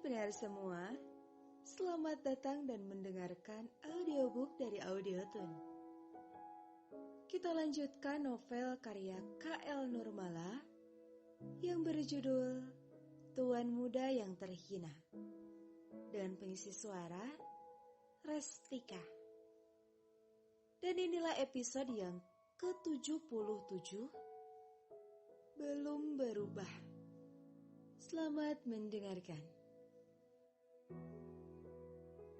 pendengar semua, selamat datang dan mendengarkan audiobook dari Audiotun. Kita lanjutkan novel karya K.L. Nurmala yang berjudul Tuan Muda yang Terhina dengan pengisi suara Restika. Dan inilah episode yang ke-77, Belum Berubah. Selamat mendengarkan.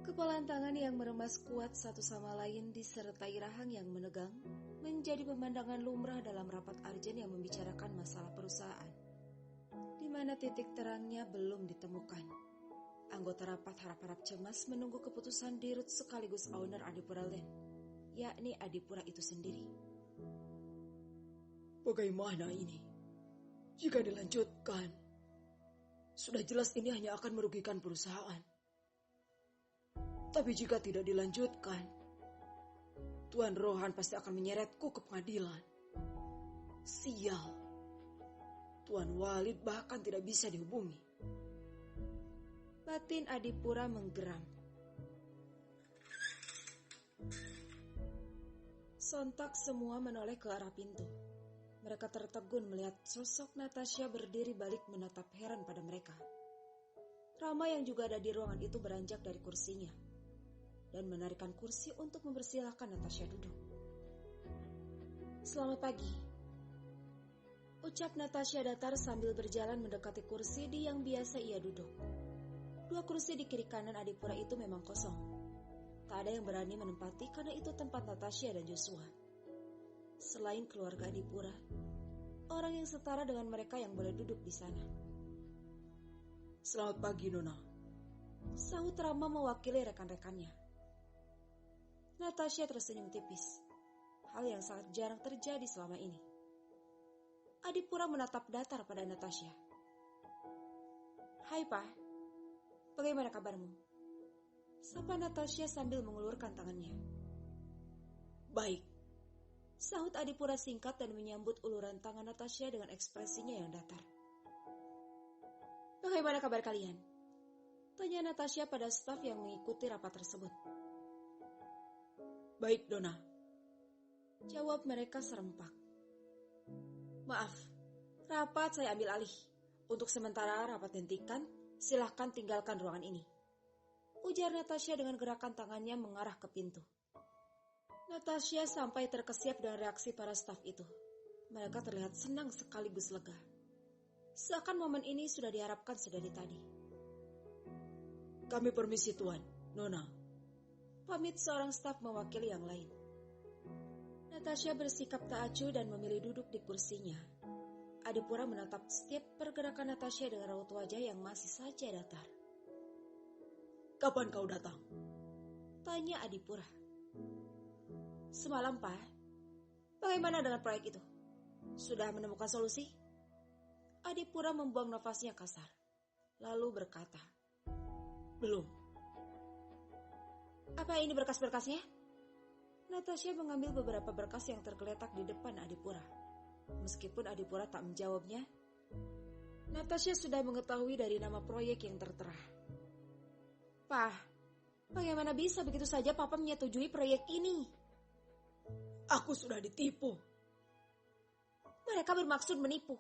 Kepalan tangan yang meremas kuat satu sama lain disertai rahang yang menegang menjadi pemandangan lumrah dalam rapat arjen yang membicarakan masalah perusahaan, di mana titik terangnya belum ditemukan. Anggota rapat harap-harap cemas menunggu keputusan dirut sekaligus owner Adipura Land, yakni Adipura itu sendiri. Bagaimana ini? Jika dilanjutkan, sudah jelas ini hanya akan merugikan perusahaan. Tapi jika tidak dilanjutkan, Tuan Rohan pasti akan menyeretku ke pengadilan. Sial. Tuan Walid bahkan tidak bisa dihubungi. Batin Adipura menggeram. Sontak semua menoleh ke arah pintu. Mereka tertegun melihat sosok Natasha berdiri balik menatap heran pada mereka. Rama yang juga ada di ruangan itu beranjak dari kursinya dan menarikan kursi untuk mempersilahkan Natasha duduk. Selamat pagi, ucap Natasha datar sambil berjalan mendekati kursi di yang biasa ia duduk. Dua kursi di kiri kanan Adipura itu memang kosong. Tak ada yang berani menempati karena itu tempat Natasha dan Joshua. Selain keluarga Adipura, orang yang setara dengan mereka yang boleh duduk di sana. Selamat pagi, Nona, sahut Rama mewakili rekan-rekannya. Natasha tersenyum tipis, hal yang sangat jarang terjadi selama ini. Adipura menatap datar pada Natasha. Hai Pak, bagaimana kabarmu? Sapa Natasha sambil mengulurkan tangannya. Baik, sahut Adipura singkat dan menyambut uluran tangan Natasha dengan ekspresinya yang datar. Bagaimana kabar kalian? Tanya Natasha pada staf yang mengikuti rapat tersebut. Baik, Nona, jawab mereka serempak. Maaf, rapat saya ambil alih. Untuk sementara rapat dihentikan, silahkan tinggalkan ruangan ini, ujar Natasha dengan gerakan tangannya mengarah ke pintu. Natasha sampai terkesiap dengan reaksi para staf itu. Mereka terlihat senang sekaligus lega. Seakan momen ini sudah diharapkan sedari tadi. Kami permisi Tuan, Nona, pamit seorang staf mewakili yang lain. Natasha bersikap tak acuh dan memilih duduk di kursinya. Adipura menatap setiap pergerakan Natasha dengan raut wajah yang masih saja datar. Kapan kau datang? Tanya Adipura. Semalam, Pak. Bagaimana dengan proyek itu? Sudah menemukan solusi? Adipura membuang nafasnya kasar, lalu berkata, Belum. Apa ini berkas-berkasnya? Natasha mengambil beberapa berkas yang tergeletak di depan Adipura. Meskipun Adipura tak menjawabnya, Natasha sudah mengetahui dari nama proyek yang tertera. Pak, bagaimana bisa begitu saja Papa menyetujui proyek ini? Aku sudah ditipu. Mereka bermaksud menipu,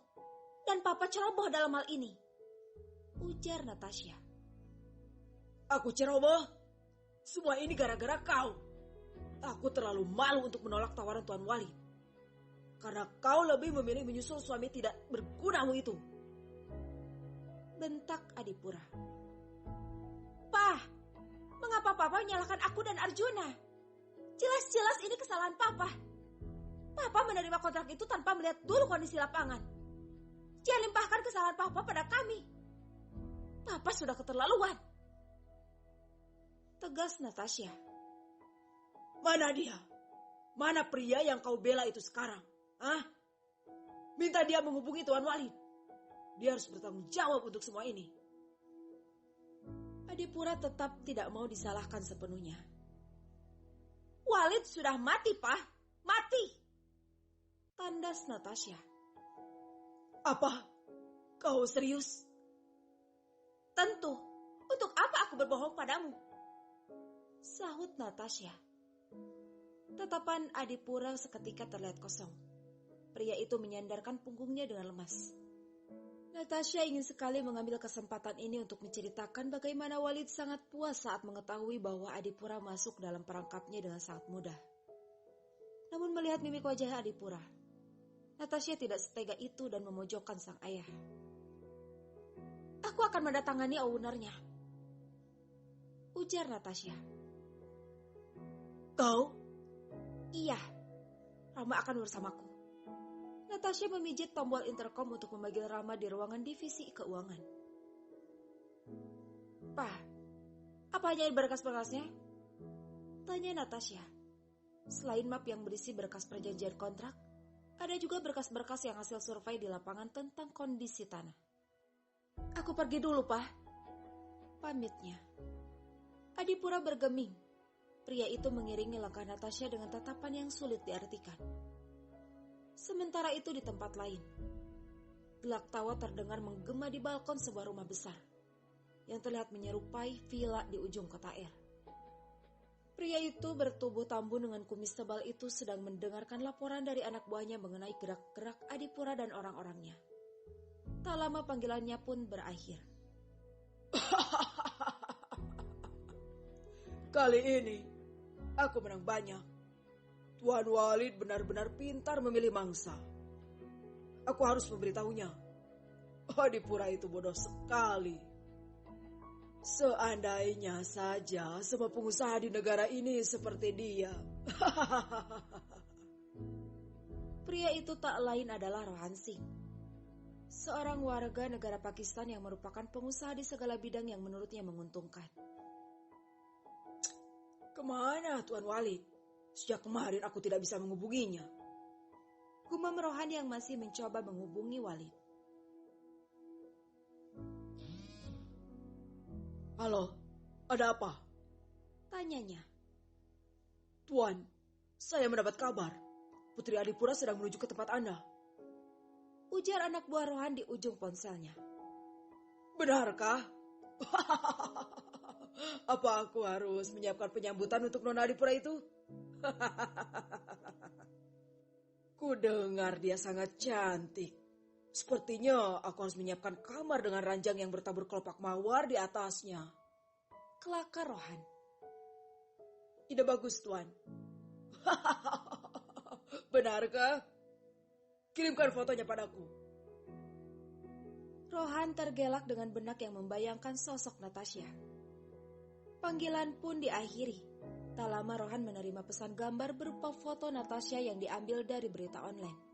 dan Papa ceroboh dalam hal ini, ujar Natasha. Aku ceroboh? Semua ini gara-gara kau. Aku terlalu malu untuk menolak tawaran Tuan Walid. Karena kau lebih memilih menyusul suami tidak bergunamu itu. Bentak Adipura. Pah, mengapa Papa menyalahkan aku dan Arjuna? Jelas-jelas ini kesalahan Papa. Papa menerima kontrak itu tanpa melihat dulu kondisi lapangan. Jangan limpahkan kesalahan Papa pada kami. Papa sudah keterlaluan, tegas Natasha. Mana dia? Mana pria yang kau bela itu sekarang? Minta dia menghubungi Tuan Walid. Dia harus bertanggung jawab untuk semua ini. Adipura tetap tidak mau disalahkan sepenuhnya. Walid sudah mati, Pak. Mati, tandas Natasha. Apa? Kau serius? Tentu. Untuk apa aku berbohong padamu? Sahut Natasha. Tatapan Adipura seketika terlihat kosong. Pria itu menyandarkan punggungnya dengan lemas. Natasha ingin sekali mengambil kesempatan ini untuk menceritakan bagaimana Walid sangat puas saat mengetahui bahwa Adipura masuk dalam perangkapnya dengan sangat mudah. Namun melihat mimik wajah Adipura, Natasha tidak setega itu dan memojokkan sang ayah. Aku akan mendatangani ownernya, ujar Natasha. Kau? Iya, Rama akan bersamaku. Natasha memijit tombol intercom untuk memanggil Rama di ruangan divisi keuangan. Pak, apa hanya berkas-berkasnya? Tanya Natasha. Selain map yang berisi berkas perjanjian kontrak, ada juga berkas-berkas yang hasil survei di lapangan tentang kondisi tanah. Aku pergi dulu, Pak. Pamitnya. Adipura bergeming. Pria itu mengiringi langkah Natasha dengan tatapan yang sulit diartikan. Sementara itu di tempat lain, gelak tawa terdengar menggema di balkon sebuah rumah besar yang terlihat menyerupai villa di ujung kota R. Pria itu bertubuh tambun dengan kumis tebal itu sedang mendengarkan laporan dari anak buahnya mengenai gerak-gerak Adipura dan orang-orangnya. Tak lama panggilannya pun berakhir. Kali ini, aku menang banyak. Tuan Walid benar-benar pintar memilih mangsa. Aku harus memberitahunya. Adipura itu bodoh sekali. Seandainya saja semua pengusaha di negara ini seperti dia. Pria itu tak lain adalah Rohan Singh. Seorang warga negara Pakistan yang merupakan pengusaha di segala bidang yang menurutnya menguntungkan. Kemana Tuan Walid? Sejak kemarin aku tidak bisa menghubunginya. Gumam Rohan yang masih mencoba menghubungi Walid. Halo, ada apa? Tanyanya. Tuan, saya mendapat kabar. Putri Adipura sedang menuju ke tempat Anda. Ujar anak buah Rohan di ujung ponselnya. Benarkah? Apa aku harus menyiapkan penyambutan untuk Nona Adipura itu? Ku dengar dia sangat cantik. Sepertinya aku harus menyiapkan kamar dengan ranjang yang bertabur kelopak mawar di atasnya. Kelakar Rohan. Ide bagus, Tuan. Benarkah? Kirimkan fotonya padaku. Rohan tergelak dengan benak yang membayangkan sosok Natasha. Panggilan pun diakhiri. Tak lama Rohan menerima pesan gambar berupa foto Natasha yang diambil dari berita online.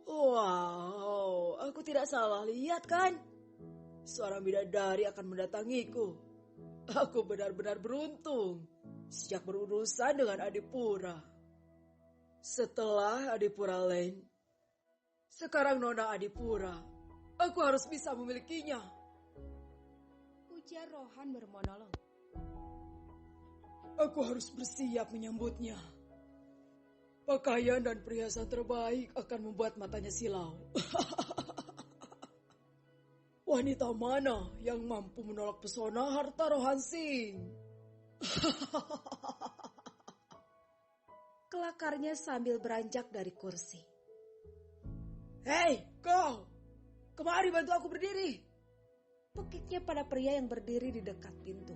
Wow, aku tidak salah lihat kan? Seorang bidadari akan mendatangiku. Aku benar-benar beruntung sejak berurusan dengan Adipura. Setelah Adipura Lane, sekarang Nona Adipura, aku harus bisa memilikinya. Ujar Rohan bermonolog. Aku harus bersiap menyambutnya. Pakaian dan perhiasan terbaik akan membuat matanya silau. Wanita mana yang mampu menolak pesona harta Rohan Singh? Kelakarnya sambil beranjak dari kursi. Hei, kau! Kemari bantu aku berdiri. Pekiknya pada pria yang berdiri di dekat pintu.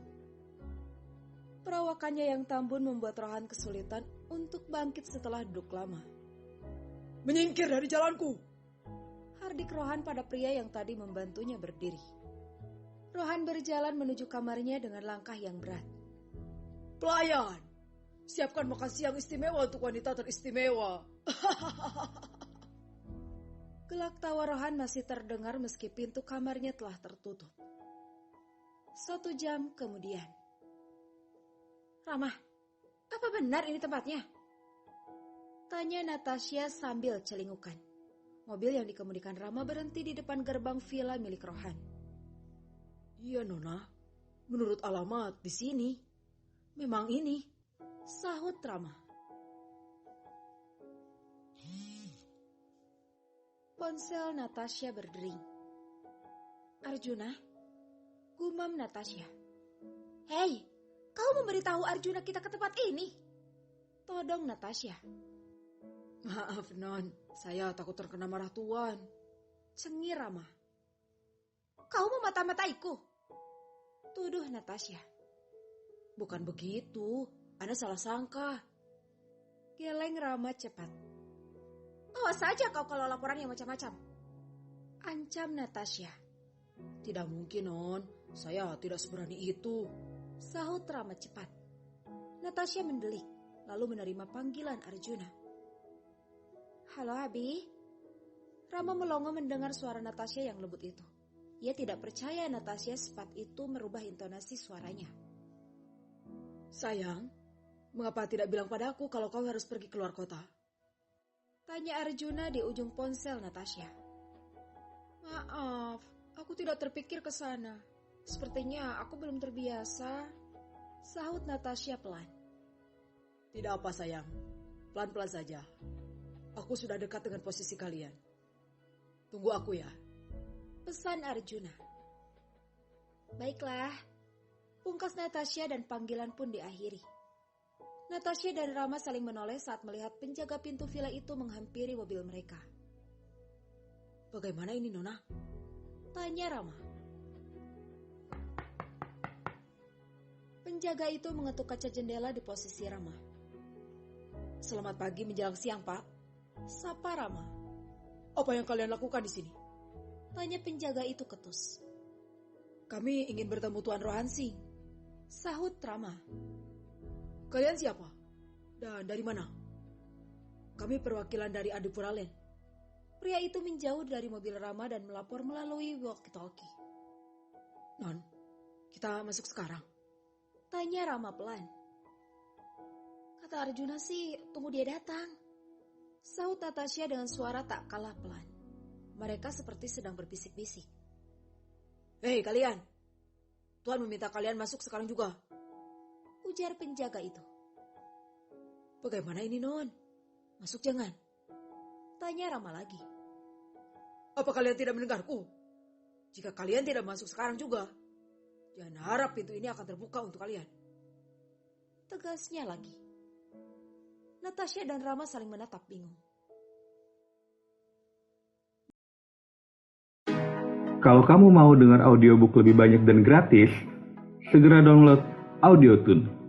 Perawakannya yang tambun membuat Rohan kesulitan untuk bangkit setelah duduk lama. Menyingkir dari jalanku. Hardik Rohan pada pria yang tadi membantunya berdiri. Rohan berjalan menuju kamarnya dengan langkah yang berat. Pelayan, siapkan makan siang istimewa untuk wanita teristimewa. Gelak tawa Rohan masih terdengar meski pintu kamarnya telah tertutup. 1 jam kemudian. Rama, apa benar ini tempatnya? Tanya Natasha sambil celingukan. Mobil yang dikemudikan Rama berhenti di depan gerbang villa milik Rohan. Iya, Nona. Menurut alamat di sini. Memang ini. Sahut Rama. Ponsel Natasha berdering. Arjuna, Gumam Natasha. Hei, kau memberitahu Arjuna kita ke tempat ini? Todong Natasha. Maaf, Non. Saya takut terkena marah Tuan. Cengir Rama. Kau memata-mataiku? Tuduh Natasha. Bukan begitu. Anda salah sangka. Geleng Rama cepat. Awas saja kau kalau laporan yang macam-macam. Ancam Natasha. Tidak mungkin, Non. Saya tidak seberani itu. Sahut Rama cepat. Natasha mendelik, lalu menerima panggilan Arjuna. Halo Abi. Rama melongo mendengar suara Natasha yang lembut itu. Ia tidak percaya Natasha sempat itu merubah intonasi suaranya. Sayang, mengapa tidak bilang padaku kalau kau harus pergi keluar kota? Tanya Arjuna di ujung ponsel Natasha. Maaf, aku tidak terpikir ke sana. Sepertinya aku belum terbiasa. Sahut Natasha pelan. Tidak apa sayang, pelan-pelan saja. Aku sudah dekat dengan posisi kalian. Tunggu aku ya. Pesan Arjuna. Baiklah. Pungkas Natasha dan panggilan pun diakhiri. Natasha dan Rama saling menoleh saat melihat penjaga pintu villa itu menghampiri mobil mereka. Bagaimana ini, Nona? Tanya Rama. Penjaga itu mengetuk kaca jendela di posisi Rama. Selamat pagi menjelang siang, Pak. Sapa Rama. Apa yang kalian lakukan di sini? Tanya penjaga itu ketus. Kami ingin bertemu Tuan Rohansi. Sahut Rama. Kalian siapa? Dan dari mana? Kami perwakilan dari Adipuralen. Pria itu menjauh dari mobil Rama dan melapor melalui walkie-talkie. Non, kita masuk sekarang. Tanya Rama pelan. Kata Arjuna sih, tunggu dia datang. Sahut Natasha dengan suara tak kalah pelan. Mereka seperti sedang berbisik-bisik. Hei kalian, Tuan meminta kalian masuk sekarang juga. Ujar penjaga itu. Bagaimana ini, Non? Masuk jangan. Tanya Rama lagi. Apa kalian tidak mendengarku? Jika kalian tidak masuk sekarang juga, jangan harap pintu ini akan terbuka untuk kalian. Tegasnya lagi. Natasha dan Rama saling menatap bingung. Kalau kamu mau dengar audiobook lebih banyak dan gratis, segera download Audiotune.